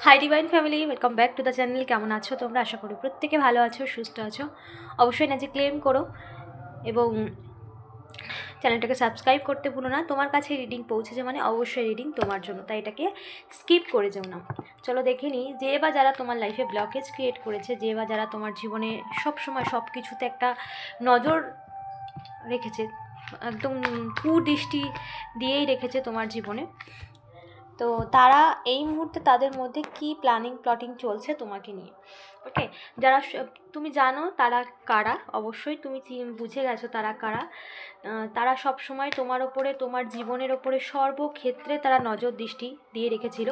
Hi divine family, welcome back to the channel. কেমন আছো তোমরা? আশা করি প্রত্যেকে ভালো আছো, সুস্থ আছো। অবশ্যই নিজে ক্লেম করো এবং চ্যানেলটাকে সাবস্ক্রাইব করতে ভুলো না। তোমার কাছে রিডিং পৌঁছেছে মানে অবশ্যই রিডিং তোমার জন্য, তাই এটাকে স্কিপ করে যেও না। চলো দেখে নিই যে বা যারা তোমার লাইফে ব্লকেজ ক্রিয়েট করেছে, যে বা যারা তোমার জীবনে সবসময় সব কিছুতে একটা নজর রেখেছে, একদম কুদৃষ্টি দিয়েই রেখেছে তোমার জীবনে, তো তারা এই মুহূর্তে তাদের মধ্যে কি প্লটিং চলছে তোমাকে নিয়ে। ওকে, যারা তুমি জানো তারা কারা, অবশ্যই তুমি বুঝে গেছো তারা কারা। তারা সব সময় তোমার ওপরে, তোমার জীবনের ওপরে সর্বক্ষেত্রে তারা নজর দৃষ্টি দিয়ে রেখেছিল।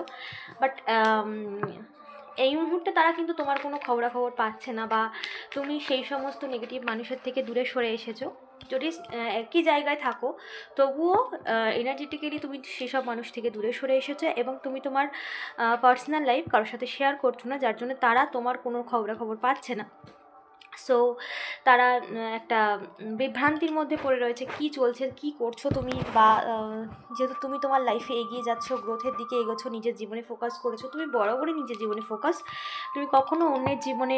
বাট এই মুহূর্তে তারা কিন্তু তোমার কোনো খবরাখবর পাচ্ছে না, বা তুমি সেই সমস্ত নেগেটিভ মানুষের থেকে দূরে সরে এসেছো। যদি একই জায়গায় থাকো তবুও এনার্জেটিক্যালি তুমি সেসব মানুষ থেকে দূরে সরে এসেছো, এবং তুমি তোমার পার্সোনাল লাইফ কারোর সাথে শেয়ার করছো না, যার জন্য তারা তোমার কোনো খবরাখবর পাচ্ছে না। সো তারা একটা বিভ্রান্তির মধ্যে পড়ে রয়েছে, কি চলছে, কি করছো তুমি, বা যেহেতু তুমি তোমার লাইফে এগিয়ে যাচ্ছ, গ্রোথের দিকে এগোছো, নিজের জীবনে ফোকাস করেছো, তুমি বরাবরই নিজের জীবনে ফোকাস, তুমি কখনো অন্যের জীবনে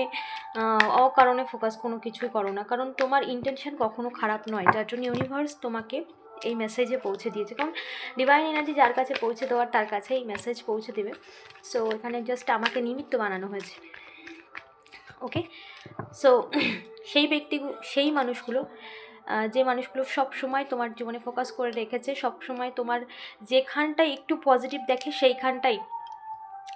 অকারণে ফোকাস কোনো কিছুই করো না, কারণ তোমার ইন্টেনশন কখনো খারাপ নয়, যার জন্য ইউনিভার্স তোমাকে এই মেসেজে পৌঁছে দিয়েছে। কারণ ডিভাইন এনার্জি যার কাছে পৌঁছে দেওয়ার তার কাছে এই মেসেজ পৌঁছে দেবে। সো এখানে জাস্ট আমাকে নিমিত্ত বানানো হয়েছে। ওকে, সো সেই মানুষগুলো, যে মানুষগুলো সব সময় তোমার জীবনে ফোকাস করে রেখেছে, সব সময় তোমার যেখানটায় একটু পজিটিভ দেখে সেইখানটাই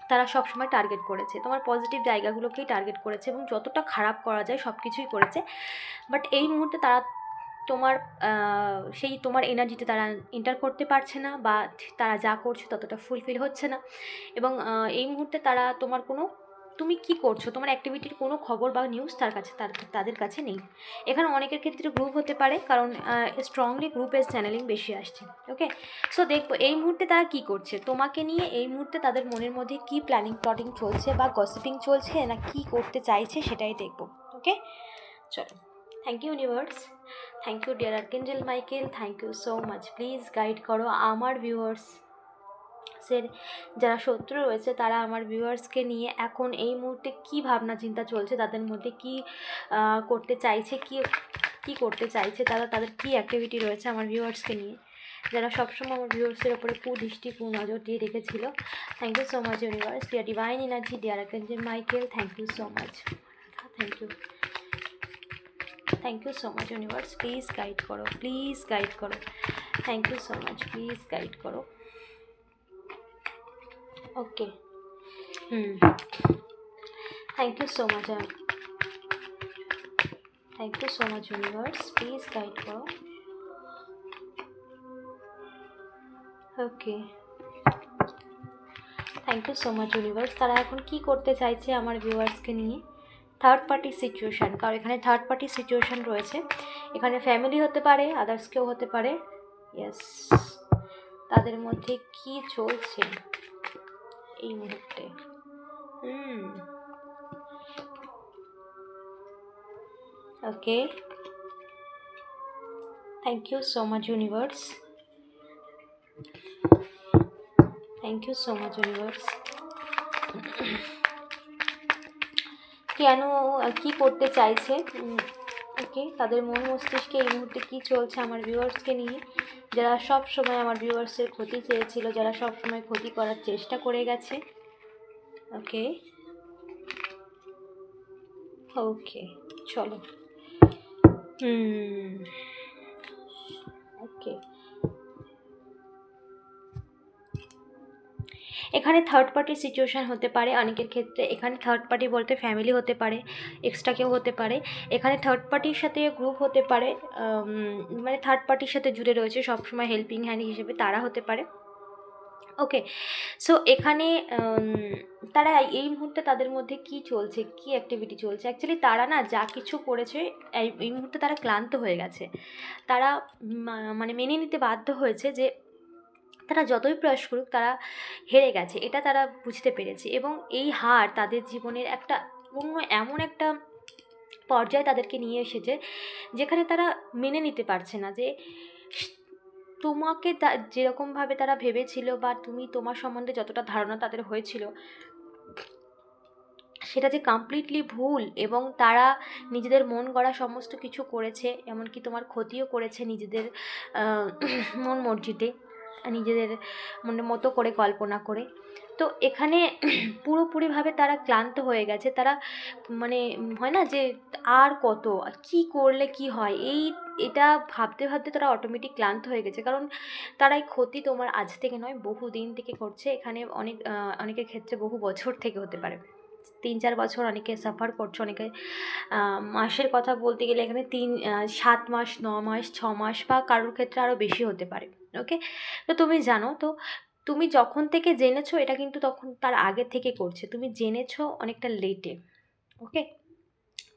তারা সব সময় টার্গেট করেছে, তোমার পজিটিভ জায়গাগুলোকেই টার্গেট করেছে, এবং যতটা খারাপ করা যায় সব কিছুই করেছে। বাট এই মুহূর্তে তারা তোমার সেই তোমার এনার্জিতে তারা এন্টার করতে পারছে না, বা তারা যা করছে ততটা ফুলফিল হচ্ছে না, এবং এই মুহূর্তে তারা তোমার কোনো, তুমি কি করছো, তোমার অ্যাক্টিভিটির কোনো খবর বা নিউজ তাদের কাছে নেই। এখানে অনেকের ক্ষেত্রে গ্রুপ হতে পারে, কারণ স্ট্রংলি গ্রুপের চ্যানেলিং বেশি আসছে। ওকে, সো দেখবো এই মুহূর্তে তারা কি করছে তোমাকে নিয়ে, এই মুহূর্তে তাদের মনের মধ্যে কি প্লটিং চলছে, বা গসিপিং চলছে, না কি করতে চাইছে সেটাই দেখবো। ওকে, চলো। Thank you universe, thank you dear archangel Michael, thank you so much. Please guide করো আমার ভিউয়ার্সের যারা শত্রু রয়েছে, তারা আমার ভিউয়ার্সকে নিয়ে এখন এই মুহূর্তে কি ভাবনা চিন্তা চলছে, তাদের মধ্যে কি করতে চাইছে, কি করতে চাইছে তারা, তাদের কি অ্যাক্টিভিটি রয়েছে আমার ভিউয়ার্সকে নিয়ে, যারা সবসময় আমার ভিউয়ার্সের ওপরে কুদৃষ্টি নজর দিয়ে রেখেছিল। Thank you so much universe, dear divine energy, dear archangel Michael, thank you so much, thank you, thank you so much universe. Please guide করো, প্লিজ গাইড করো, thank you so much, please guide করো। Okay, thank you so much, thank you so much universe, please guide করো। Okay, thank you so much universe. তারা এখন কি করতে চাইছে আমার ভিউয়ার্সকে নিয়ে, থার্ড পার্টি সিচুয়েশান, কারণ এখানে থার্ড পার্টি সিচুয়েশান রয়েছে, এখানে ফ্যামিলি হতে পারে, আদার্স কেউ হতে পারে। ইয়েস, তাদের মধ্যে কি চলছে এই মুহূর্তে। Okay, thank you so much universe, thank you so much universe. কেন, কি করতে চাইছে, ওকে, তাদের মন মস্তিষ্কে এই মুহূর্তে কী চলছে আমার ভিউয়ার্সকে নিয়ে, যারা সব সময় আমার ভিউয়ার্সের ক্ষতি চেয়েছিল, যারা সব সময় ক্ষতি করার চেষ্টা করে গেছে। ওকে, ওকে, চলো। ওকে, এখানে থার্ড পার্টি সিচুয়েশান হতে পারে অনেকের ক্ষেত্রে। এখানে থার্ড পার্টি বলতে ফ্যামিলি হতে পারে, এক্সট্রা কেউ হতে পারে, এখানে থার্ড পার্টির সাথে গ্রুপ হতে পারে, মানে থার্ড পার্টির সাথে জুড়ে রয়েছে সবসময় হেল্পিং হ্যান্ড হিসেবে, তারা হতে পারে। ওকে, সো এখানে তারা এই মুহূর্তে তাদের মধ্যে কি চলছে, কি অ্যাক্টিভিটি চলছে, অ্যাকচুয়ালি তারা না যা কিছু করেছে এই মুহূর্তে তারা ক্লান্ত হয়ে গেছে, তারা মানে মেনে নিতে বাধ্য হয়েছে যে তারা যতই প্রয়াস করুক তারা হেরে গেছে, এটা তারা বুঝতে পেরেছে, এবং এই হার তাদের জীবনের একটা এমন একটা পর্যায়ে তাদেরকে নিয়ে এসেছে যেখানে তারা মেনে নিতে পারছে না যে তোমাকে যেরকমভাবে তারা ভেবেছিল, বা তুমি তোমার সম্বন্ধে যতটা ধারণা তাদের হয়েছিল, সেটা যে কমপ্লিটলি ভুল এবং তারা নিজেদের মন গড়া সমস্ত কিছু করেছে, এমনকি তোমার ক্ষতিও করেছে নিজেদের মন মর্জিতে, নিজেদের মনের মতো করে কল্পনা করে। তো এখানে পুরোপুরিভাবে তারা ক্লান্ত হয়ে গেছে। তারা মানে হয় না যে আর কত কী করলে কি হয়, এটা ভাবতে ভাবতে তারা অটোমেটিক ক্লান্ত হয়ে গেছে। কারণ তারা এই ক্ষতি তোমার আজ থেকে নয়, বহু দিন থেকে করছে। এখানে অনেকের ক্ষেত্রে বহু বছর থেকে হতে পারে, 3-4 বছর, অনেকে সাফার করছে, অনেকে মাসের কথা বলতে গেলে এখানে 7 মাস, 9 মাস, 6 মাস, বা কারোর ক্ষেত্রে আরও বেশি হতে পারে। ওকে, তো তুমি জানো তো, তুমি যখন থেকে জেনেছো এটা কিন্তু তখন তার আগে থেকে করছে, তুমি জেনেছো অনেকটা লেটে। ওকে,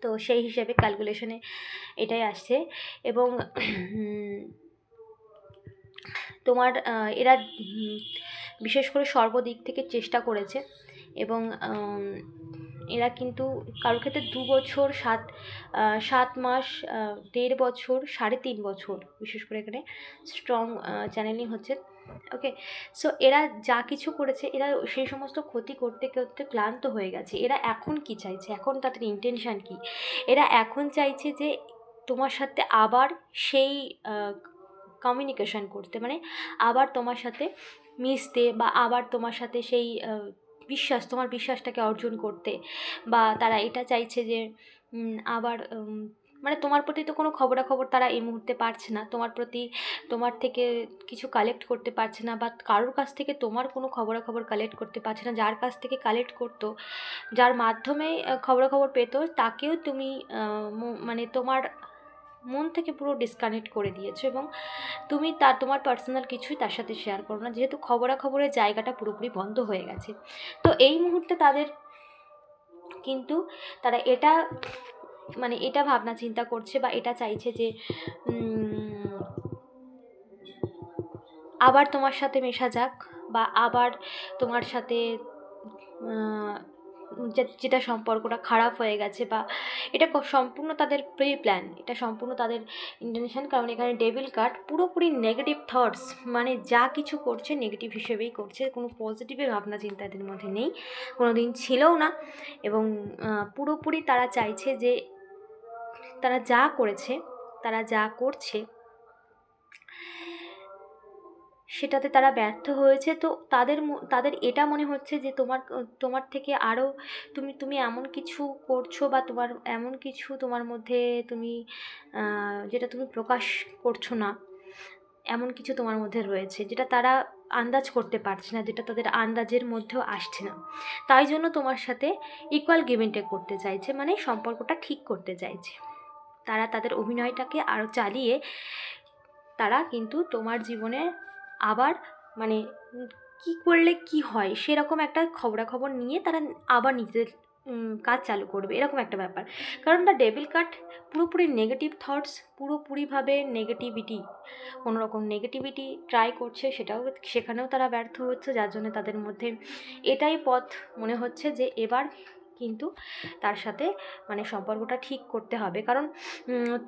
তো সেই হিসেবে ক্যালকুলেশনে এটাই আসছে। এবং তোমার এরা বিশেষ করে সর্বদিক থেকে চেষ্টা করেছে। এবং এরা কিন্তু কারোর ক্ষেত্রে 2 বছর, 7 মাস, 1.5 বছর, 3.5 বছর, বিশেষ করে এখানে স্ট্রং চ্যানেলিং হচ্ছে। ওকে, সো এরা যা কিছু করেছে, এরা সেই সমস্ত ক্ষতি করতে করতে ক্লান্ত হয়ে গেছে। এরা এখন কি চাইছে, এখন তাদের ইন্টেনশান কি? এরা এখন চাইছে যে তোমার সাথে আবার সেই কমিউনিকেশান করতে, মানে আবার তোমার সাথে মিশতে, বা আবার তোমার সাথে সেই তোমার বিশ্বাসটাকে অর্জন করতে। বা তারা এটা চাইছে যে আবার মানে তোমার প্রতি তো কোনো খবরাখবর তারা এই মুহূর্তে পারছে না, তোমার থেকে কিছু কালেক্ট করতে পারছে না, বা কারোর কাছ থেকে তোমার কোনো খবরাখবর কালেক্ট করতে পারছে না। যার কাছ থেকে কালেক্ট করতো, যার মাধ্যমে খবরাখবর পেতো, তাকেও তুমি মানে তোমার মন থেকে পুরো ডিসকানেক্ট করে দিয়েছো, এবং তুমি তোমার পার্সোনাল কিছুই তার সাথে শেয়ার করো না, যেহেতু খবরাখবরের জায়গাটা পুরোপুরি বন্ধ হয়ে গেছে। তো এই মুহূর্তে তারা এটা ভাবনা চিন্তা করছে, বা এটা চাইছে যে আবার তোমার সাথে মেশা যাক, বা আবার তোমার সাথে যেটা সম্পর্কটা খারাপ হয়ে গেছে, বা এটা সম্পূর্ণ তাদের প্রি প্ল্যান, এটা সম্পূর্ণ তাদের ইন্টেনশন। কারণ এখানে ডেভিল কার্ড পুরোপুরি নেগেটিভ থটস, মানে যা কিছু করছে নেগেটিভ হিসেবেই করছে, কোনো পজিটিভের ভাবনা চিন্তা এদের মধ্যে নেই, কোনো দিন ছিলও না। এবং পুরোপুরি তারা চাইছে যে তারা যা করেছে, তারা যা করছে, সেটাতে তারা ব্যর্থ হয়েছে। তো তাদের এটা মনে হচ্ছে যে তোমার থেকে আরও তুমি এমন কিছু করছো, বা এমন কিছু তোমার মধ্যে যেটা তুমি প্রকাশ করছো না, এমন কিছু তোমার মধ্যে রয়েছে যেটা তারা আন্দাজ করতে পারছে না, যেটা তাদের আন্দাজের মধ্যেও আসছে না। তাই জন্য তোমার সাথে ইকুয়াল গিভ অ্যান্ড টেক করতে চাইছে, মানে সম্পর্কটা ঠিক করতে চাইছে। তারা তাদের অভিনয়টাকে আরও চালিয়ে তারা কিন্তু তোমার জীবনে আবার মানে কি করলে কি হয় সেরকম একটা খবরাখবর নিয়ে তারা আবার নিজেদের কাজ চালু করবে, এরকম একটা ব্যাপার। কারণ দ্য ডেভিল কার্ড পুরোপুরি নেগেটিভ থটস, পুরোপুরিভাবে নেগেটিভিটি, কোনো রকম নেগেটিভিটি ট্রাই করছে, সেখানেও তারা ব্যর্থ হচ্ছে। যার জন্য তাদের মধ্যে এটাই পথ মনে হচ্ছে যে এবার কিন্তু তার সাথে মানে সম্পর্কটা ঠিক করতে হবে। কারণ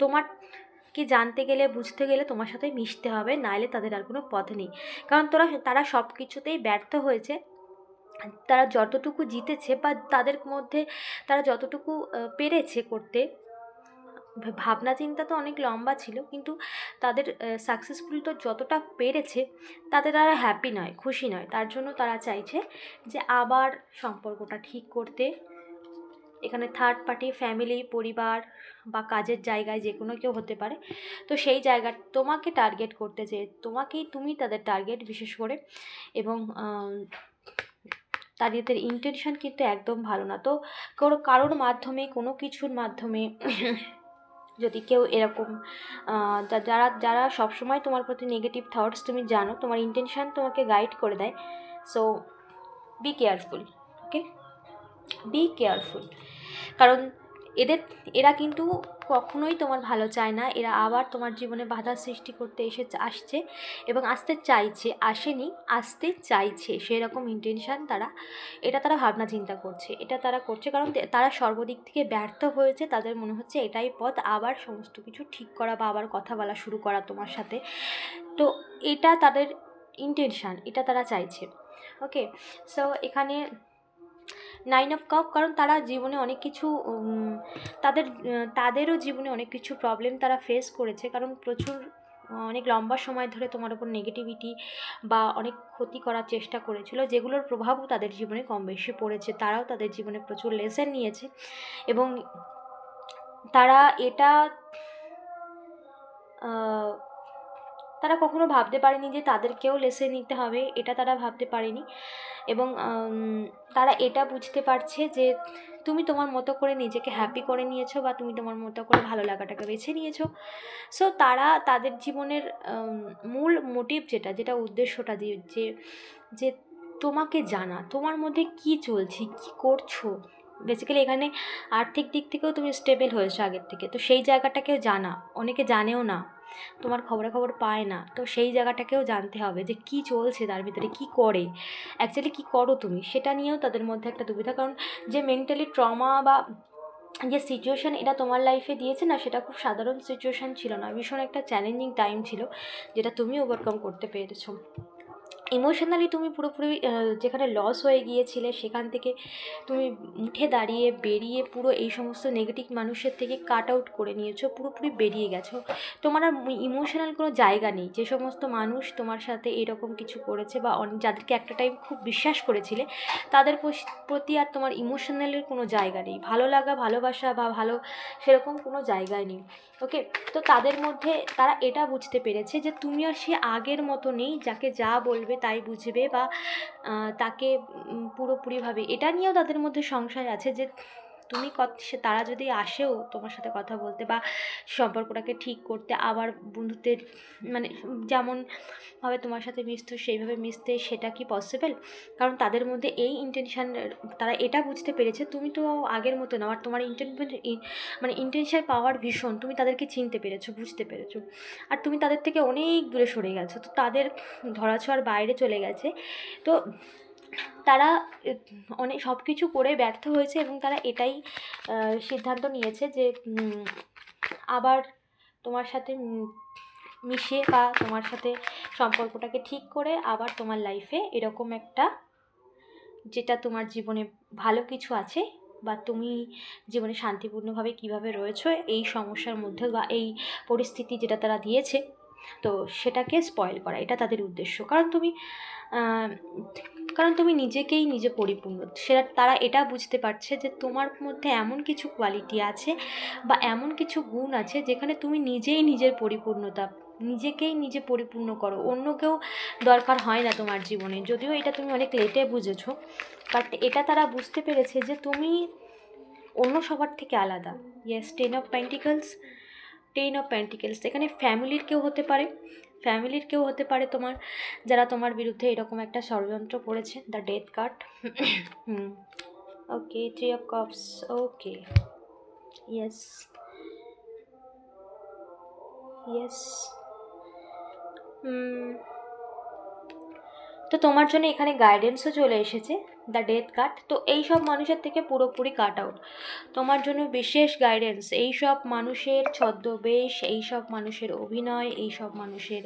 তোমারকে জানতে গেলে, বুঝতে গেলে তোমার সাথে মিশতে হবে, নাইলে তাদের আর কোনো পথ নেই। কারণ তারা সব কিছুতেই ব্যর্থ হয়েছে। তারা যতটুকু জিতেছে, বা তাদের মধ্যে তারা যতটুকু পেরেছে করতে, ভাবনা চিন্তা তো অনেক লম্বা ছিল, কিন্তু তাদের সাকসেসফুল তো যতটা পেরেছে তাতে তারা হ্যাপি নয়, খুশি নয়। তার জন্য তারা চাইছে যে আবার সম্পর্কটা ঠিক করতে। এখানে থার্ড পার্টি, ফ্যামিলি, পরিবার বা কাজের জায়গায় যে কোনো কেউ হতে পারে। তো সেই জায়গা তোমাকে টার্গেট করতে, যে তুমি তাদের টার্গেট বিশেষ করে। এবং তাদের ইন্টেনশন কিন্তু একদম ভালো না। তো কারোর মাধ্যমে, কোনো কিছুর মাধ্যমে যদি কেউ এরকম যারা সবসময় তোমার প্রতি নেগেটিভ থটস, তুমি জানো তোমার ইন্টেনশন তোমাকে গাইড করে দেয়। So be careful, okay, be careful. কারণ এরা কিন্তু কখনোই তোমার ভালো চায় না। এরা আবার তোমার জীবনে বাধা সৃষ্টি করতে আসছে, এবং আসতে চাইছে, আসতে চাইছে, সেরকম ইন্টেনশান এটা তারা ভাবনা চিন্তা করছে, এটা তারা করছে। কারণ তারা সর্বদিক থেকে ব্যর্থ হয়েছে। তাদের মনে হচ্ছে এটাই পথ, আবার সমস্ত কিছু ঠিক করা, বা আবার কথা বলা শুরু করা তোমার সাথে। তো এটা তাদের ইন্টেনশান, এটা তারা চাইছে। ওকে, সো এখানে নাইন অফ কাপ, কারণ তারা জীবনে অনেক কিছু তাদেরও জীবনে অনেক কিছু প্রবলেম তারা ফেস করেছে, কারণ প্রচুর অনেক লম্বা সময় ধরে তোমার ওপর নেগেটিভিটি বা অনেক ক্ষতি করার চেষ্টা করেছিল, যেগুলোর প্রভাবও তাদের জীবনে কম বেশি পড়েছে। তারাও তাদের জীবনে প্রচুর লেসন নিয়েছে এবং তারা এটা তারা কখনো ভাবতে পারেনি যে তাদেরকেও লেসন নিতে হবে, এটা তারা ভাবতে পারেনি। এবং তারা এটা বুঝতে পারছে যে তুমি তোমার মতো করে নিজেকে হ্যাপি করে নিয়েছো বা তুমি তোমার মতো করে ভালো লাগাটাকে বেছে নিয়েছো। সো তারা তাদের জীবনের মূল মোটিভ যেটা উদ্দেশ্যটা যে যে তোমাকে জানা, তোমার মধ্যে কি চলছে, কি করছো। বেসিক্যালি এখানে আর্থিক দিক থেকেও তুমি স্টেবল হয়েছো আগের থেকে, তো সেই জায়গাটাকেও জানা, অনেকে জানেও না, তোমার খবরাখবর পায় না, তো সেই জায়গাটাকেও জানতে হবে যে কী চলছে তার ভিতরে, কী করে, অ্যাকচুয়ালি কী করো তুমি, সেটা নিয়েও তাদের মধ্যে একটা দুবিধা। কারণ যে মেন্টালি ট্রমা বা যে সিচুয়েশান এটা তোমার লাইফে দিয়েছে না, সেটা খুব সাধারণ সিচুয়েশান ছিল না, ভীষণ একটা চ্যালেঞ্জিং টাইম ছিল, যেটা তুমি ওভারকাম করতে পেরেছো। ইমোশনালি তুমি পুরোপুরি যেখানে লস হয়ে গিয়েছিলে সেখান থেকে তুমি উঠে দাঁড়িয়ে বেরিয়ে পুরো এই সমস্ত নেগেটিভ মানুষের থেকে কাট আউট করে নিয়েছো, পুরোপুরি বেরিয়ে গেছো। তোমার আর ইমোশনাল কোনো জায়গা নেই। যে সমস্ত মানুষ তোমার সাথে এরকম কিছু করেছে বা যাদেরকে একটা টাইম খুব বিশ্বাস করেছিলে, তাদের প্রতি আর তোমার ইমোশনালের কোনো জায়গা নেই, ভালো লাগা ভালোবাসা বা ভালো সেরকম কোনো জায়গায় নেই। ওকে, তো তাদের মধ্যে তারা এটা বুঝতে পেরেছে যে তুমি আর সে আগের মতো নেই, যাকে যা বলবে তাই বুঝবে বা তাকে পুরোপুরিভাবে, এটা নিয়েও তাদের মধ্যে সংশয় আছে যে তুমি তারা যদি আসেও তোমার সাথে কথা বলতে বা সম্পর্কটাকে ঠিক করতে, আবার বন্ধুত্বের মানে যেমনভাবে তোমার সাথে মিশতো সেইভাবে মিশতে, সেটা কি পসিবল? কারণ তাদের মধ্যে এই ইন্টেনশান, তারা এটা বুঝতে পেরেছে তুমি তো আগের মতো না, আর তোমার ইন্টেনশন পাওয়ার ভীষণ, তুমি তাদেরকে চিনতে পেরেছো, বুঝতে পেরেছো, আর তুমি তাদের থেকে অনেক দূরে সরে গেছো, তো তাদের ধরাছোঁয়ার বাইরে চলে গেছে। তো তারা অনেক সব কিছু করে ব্যর্থ হয়েছে এবং তারা এটাই সিদ্ধান্ত নিয়েছে যে আবার তোমার সাথে মিশে বা তোমার সাথে সম্পর্কটাকে ঠিক করে আবার তোমার লাইফে এরকম একটা, যেটা তোমার জীবনে ভালো কিছু আছে বা তুমি জীবনে শান্তিপূর্ণভাবে কিভাবে রয়েছো এই সমস্যার মধ্যে বা এই পরিস্থিতি যেটা তারা দিয়েছে, তো সেটাকে স্পয়েল করা, এটা তাদের উদ্দেশ্য। কারণ তুমি নিজেকেই নিজে পরিপূর্ণ, সেটা তারা এটা বুঝতে পারছে যে তোমার মধ্যে এমন কিছু কোয়ালিটি আছে বা এমন কিছু গুণ আছে যেখানে তুমি নিজেই নিজের পরিপূর্ণতা, নিজেকেই নিজে পরিপূর্ণ করো, অন্য কেউ দরকার হয় না তোমার জীবনে। যদিও এটা তুমি অনেক লেটে বুঝেছো, বাট এটা তারা বুঝতে পেরেছে যে তুমি অন্য সবার থেকে আলাদা। ইয়েস, টেন অফ পেন্টিকেলস এখানে ফ্যামিলির কেউ হতে পারে তোমার, যারা তোমার বিরুদ্ধে এরকম একটা ষড়যন্ত্র করেছে। The death card, okay, 3 of Cups, okay, yes, তো তোমার জন্য এখানে গাইডেন্সও চলে এসেছে, দ্য ডেথ কার্ড। তো এই সব মানুষের থেকে পুরোপুরি কাট আউট, তোমার জন্য বিশেষ গাইডেন্স। এই সব মানুষের ছদ্মবেশ, এই সব মানুষের অভিনয়, এই সব মানুষের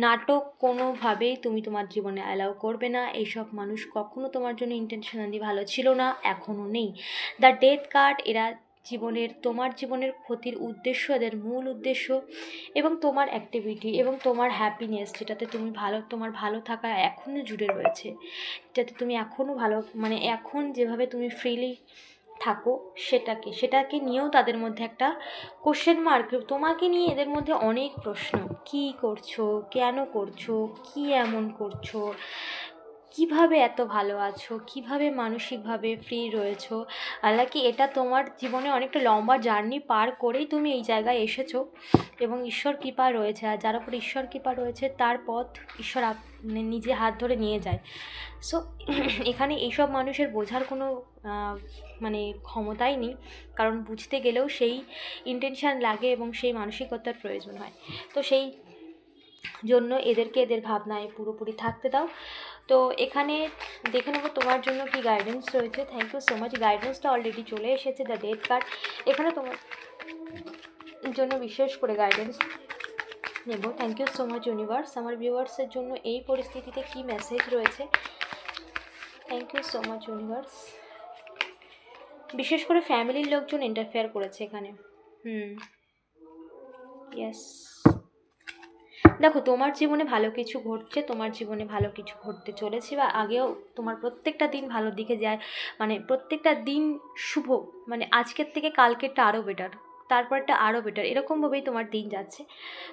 নাটক কোনোভাবেই তুমি তোমার জীবনে অ্যালাউ করবে না। এইসব মানুষ কখনো তোমার জন্য ইন্টেনশনালি ভালো ছিল না, এখনও নেই। দ্য ডেথ কার্ড, এরা তোমার জীবনের ক্ষতির উদ্দেশ্য, এদের মূল উদ্দেশ্য এবং তোমার অ্যাক্টিভিটি এবং তোমার হ্যাপিনেস, যেটাতে তুমি তোমার ভালো থাকা এখনও জুড়ে রয়েছে, যাতে তুমি এখনও ভালো, মানে এখন যেভাবে তুমি ফ্রিলি থাকো সেটাকে নিয়েও তাদের মধ্যে একটা কোশ্চেন মার্ক, তোমাকে নিয়ে এদের মধ্যে অনেক প্রশ্ন। কী করছো, কেন করছো, কী এমন করছো, কিভাবে এত ভালো আছো, কিভাবে মানসিকভাবে ফ্রি রয়েছো। হালাকি এটা তোমার জীবনে অনেকটা লম্বা জার্নি পার করেই তুমি এই জায়গায় এসেছো এবং ঈশ্বর কৃপা রয়েছে, আর যার উপর ঈশ্বর কৃপা রয়েছে তার পথ ঈশ্বর নিজে হাত ধরে নিয়ে যায়। সো এখানে এইসব মানুষের বোঝার কোনো মানে ক্ষমতাই নেই, কারণ বুঝতে গেলেও সেই ইন্টেনশান লাগে এবং সেই মানসিকতার প্রয়োজন হয়। তো সেই জন্য এদেরকে এদের ভাবনায় পুরোপুরি থাকতে দাও। তো এখানে দেখে নেবো তোমার জন্য কি গাইডেন্স রয়েছে। থ্যাংক ইউ সো মাচ, গাইডেন্সটা অলরেডি চলে এসেছে, দ্য ডেথ কার্ড। এখানে তোমার জন্য বিশেষ করে গাইডেন্স নেব। Thank you so much universe, আমার ভিউয়ার্সের জন্য এই পরিস্থিতিতে কি মেসেজ রয়েছে। Thank you so much universe. বিশেষ করে ফ্যামিলির লোকজন ইন্টারফেয়ার করেছে এখানে। ইয়েস, দেখো তোমার জীবনে ভালো কিছু ঘটছে, তোমার জীবনে ভালো কিছু ঘটতে চলেছে, বা আগেও তোমার প্রত্যেকটা দিন ভালো দিকে যায়, মানে প্রত্যেকটা দিন শুভ, মানে আজকের থেকে কালকেরটা আরও বেটার, তারপরটা আরও বেটার, এরকমভাবেই তোমার দিন যাচ্ছে।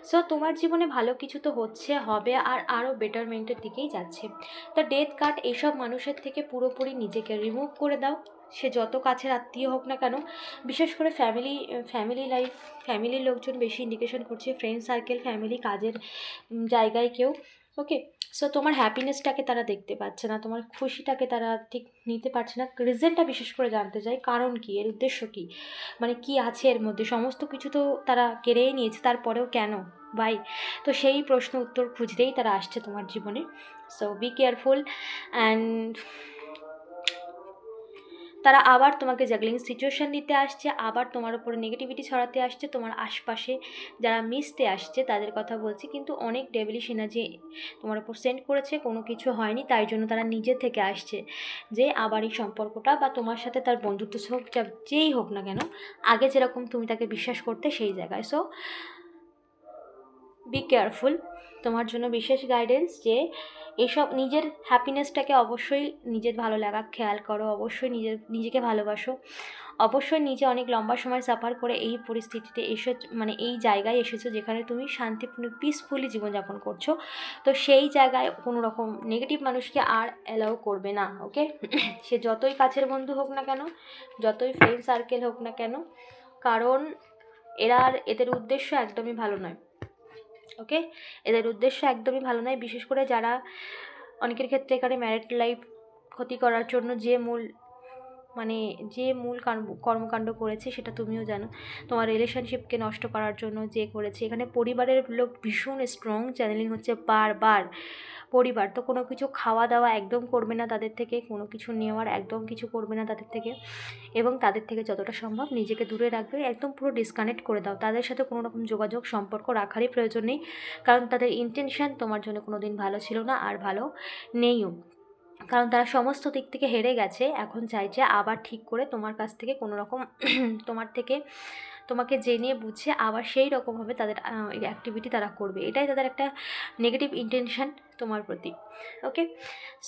সো তোমার জীবনে ভালো কিছু তো হচ্ছে, হবে, আর আরও বেটারমেন্টের দিকেই যাচ্ছে। তো ডেথ কার্ড এইসব মানুষের থেকে পুরোপুরি নিজেকে রিমুভ করে দাও, সে যত কাছের আত্মীয় হোক না কেন। বিশেষ করে ফ্যামিলির লোকজন বেশি ইন্ডিকেশন করছে, ফ্রেন্ড সার্কেল, ফ্যামিলি, কাজের জায়গায় কেউ। ওকে, সো তোমার হ্যাপিনেসটাকে তারা দেখতে পাচ্ছে না, তোমার খুশিটাকে তারা ঠিক নিতে পারছে না। রিজনটা বিশেষ করে জানতে চাই, কারণ কি, এর উদ্দেশ্য কী, মানে কি আছে এর মধ্যে। সমস্ত কিছু তো তারা কেড়েই নিয়েছে, তারপরেও কেন ভাই? তো সেই প্রশ্ন উত্তর খুঁজতেই তারা আসছে তোমার জীবনে। So be careful. অ্যান্ড তারা আবার তোমাকে জাগলিং সিচুয়েশান দিতে আসছে, আবার তোমার উপরে নেগেটিভিটি ছড়াতে আসছে, তোমার আশপাশে যারা মিশতে আসছে তাদের কথা বলছি, কিন্তু অনেক ডেভিলিশ এনার্জি তোমার উপর সেন্ড করেছে, কোনো কিছু হয়নি, তাই জন্য তারা নিজে থেকে আসছে যে আবার এই সম্পর্কটা, বা তোমার সাথে তার বন্ধুত্ব হোক, যেই হোক না কেন, আগে যেরকম তুমি তাকে বিশ্বাস করতে সেই জায়গায়। So be careful. তোমার জন্য বিশেষ গাইডেন্স যে এসব নিজের হ্যাপিনেসটাকে অবশ্যই, নিজের ভালো লাগা খেয়াল করো, অবশ্যই নিজেকে ভালোবাসো, অবশ্যই নিজে অনেক লম্বা সময় সাফার করে এই পরিস্থিতিতে মানে এই জায়গায় এসেছো যেখানে তুমি শান্তিপূর্ণ পিসফুলি জীবনযাপন করছো। তো সেই জায়গায় কোনো রকম নেগেটিভ মানুষকে আর অ্যালাউ করবে না, ওকে? সে যতই কাছের বন্ধু হোক না কেন, যতই ফ্রেন্ড সার্কেল হোক না কেন, কারণ এদের উদ্দেশ্য একদমই ভালো নয়, ওকে? এদের উদ্দেশ্য একদমই ভালো নয়। বিশেষ করে যারা, অনেকের ক্ষেত্রে এখানে ম্যারিড লাইফ ক্ষতি করার জন্য যে মূল কর্মকাণ্ড করেছে সেটা তুমিও জানো। তোমার রিলেশনশিপকে নষ্ট করার জন্য যে করেছে, এখানে পরিবারের লোক ভীষণ স্ট্রং চ্যানেলিং হচ্ছে বারবার। পরিবার তো কোনো কিছু খাওয়া দাওয়া একদম করবে না তাদের থেকে, কোনো কিছু নেওয়ার একদম কিছু করবে না তাদের থেকে, এবং তাদের থেকে যতটা সম্ভব নিজেকে দূরে রাখবে, একদম পুরো ডিসকানেক্ট করে দাও। তাদের সাথে কোনো রকম যোগাযোগ সম্পর্ক রাখারই প্রয়োজন নেই, কারণ তাদের ইন্টেনশন তোমার জন্য কোনো দিন ভালো ছিল না, আর ভালো নেইও। কারণ তারা সমস্ত দিক থেকে হেরে গেছে, এখন চাইছে আবার ঠিক করে তোমার কাছ থেকে কোনো রকম তোমাকে জেনে বুঝে আবার সেই রকমভাবে তাদের অ্যাক্টিভিটি তারা করবে, এটাই তাদের একটা নেগেটিভ ইন্টেনশন তোমার প্রতি, ওকে?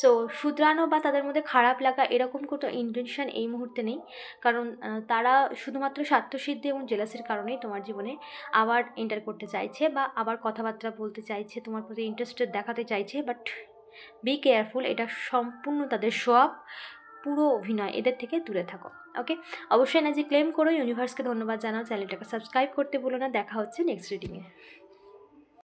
সো শুধরানো বা তাদের মধ্যে খারাপ লাগা এরকম কোনো ইন্টেনশন এই মুহূর্তে নেই, কারণ তারা শুধুমাত্র স্বার্থসিদ্ধি এবং জেলাসির কারণেই তোমার জীবনে আবার এন্টার করতে চাইছে, বা আবার কথাবার্তা বলতে চাইছে, তোমার প্রতি ইন্টারেস্টেড দেখাতে চাইছে। বাট বি কেয়ারফুল, এটা সম্পূর্ণ তাদের সব পুরো অভিনয়, এদের থেকে দূরে থাকো, ওকে? অবশ্যই এনার্জি ক্লেম করো, ইউনিভার্সকে ধন্যবাদ জানাও, চ্যানেলটাকে সাবস্ক্রাইব করতে ভুলো না। দেখা হচ্ছে নেক্সট রিডিংয়ে।